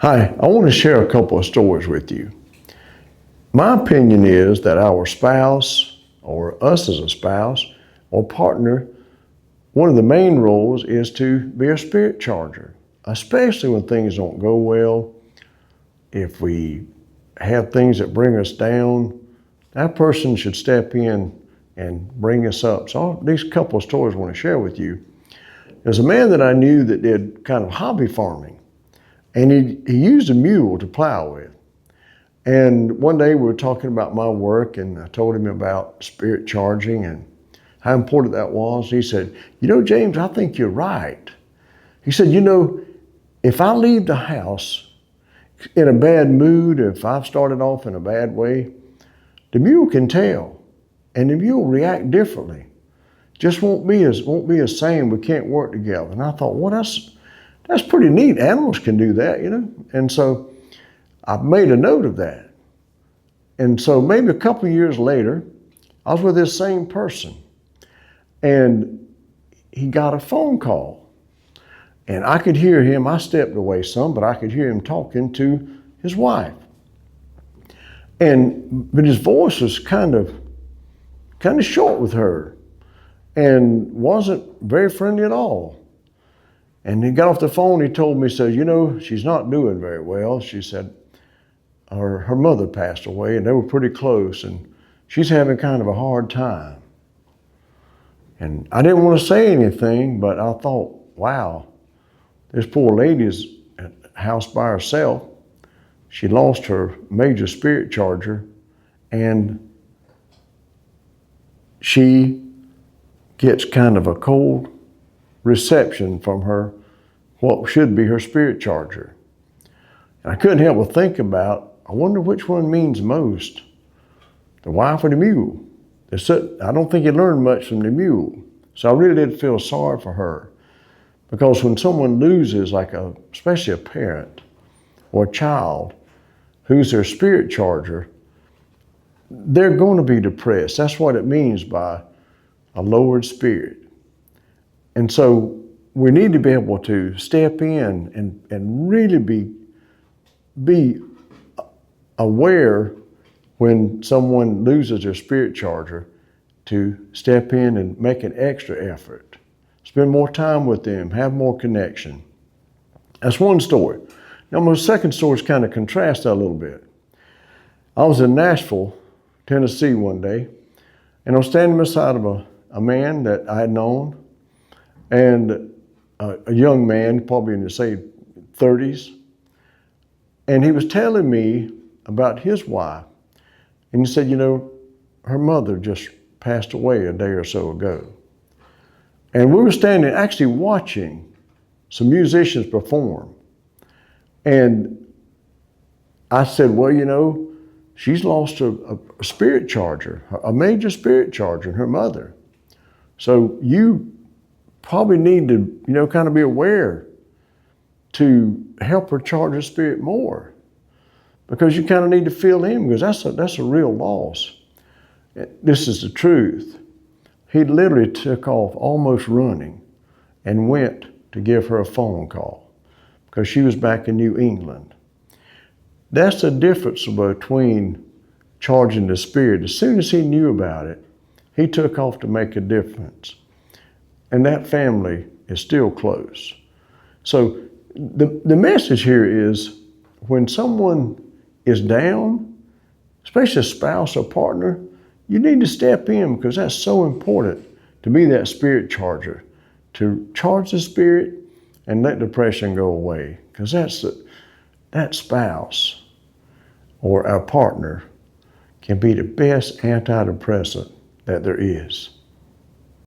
Hi, I want to share a couple of stories with you. My opinion is that our spouse, or us as a spouse or partner, one of the main roles is to be a spirit charger, especially when things don't go well. If we have things that bring us down, that person should step in and bring us up. So these couple of stories I want to share with you. There's a man that I knew that did kind of hobby farming, and he used a mule to plow with. And one day we were talking about my work, and I told him about spirit charging and how important that was. He said, James, I think you're right. He said, if I leave the house in a bad mood, if I've started off in a bad way, the mule can tell, and the mule react differently. Just won't be as same. We can't work together. And I thought, well, that's pretty neat. Animals can do that, And so I made a note of that. And so maybe a couple of years later, I was with this same person, and he got a phone call. And I could hear him. I stepped away some, but I could hear him talking to his wife. But his voice was kind of short with her and wasn't very friendly at all. And he got off the phone, he told me, he said, she's not doing very well. She said her mother passed away, and they were pretty close, and she's having kind of a hard time. And I didn't want to say anything, but I thought, wow, this poor lady's at a house by herself. She lost her major spirit charger, and she gets kind of a cold reception from what should be her spirit charger. And I couldn't help but think about, I wonder which one means most, the wife or the mule. I don't think he learned much from the mule. So I really did feel sorry for her, because when someone loses, especially a parent or a child who's their spirit charger, they're going to be depressed. That's what it means by a lowered spirit. And so we need to be able to step in and really be aware when someone loses their spirit charger, to step in and make an extra effort. Spend more time with them, have more connection. That's one story. Now my second story is kind of contrast that a little bit. I was in Nashville, Tennessee one day, and I was standing beside of a man that I had known, and a young man, probably in his, say, 30s. And he was telling me about his wife. And he said, her mother just passed away a day or so ago. And we were standing, actually watching some musicians perform. And I said, well, she's lost a spirit charger, a major spirit charger in her mother. So you probably need to, kind of be aware to help her charge her spirit more, because you kind of need to fill in, because that's a real loss. This is the truth. He literally took off almost running and went to give her a phone call, because she was back in New England. That's the difference between charging the spirit. As soon as he knew about it, he took off to make a difference. And that family is still close. So the message here is, when someone is down, especially a spouse or partner, you need to step in, because that's so important to be that spirit charger, to charge the spirit and let depression go away, because that spouse or our partner can be the best antidepressant that there is.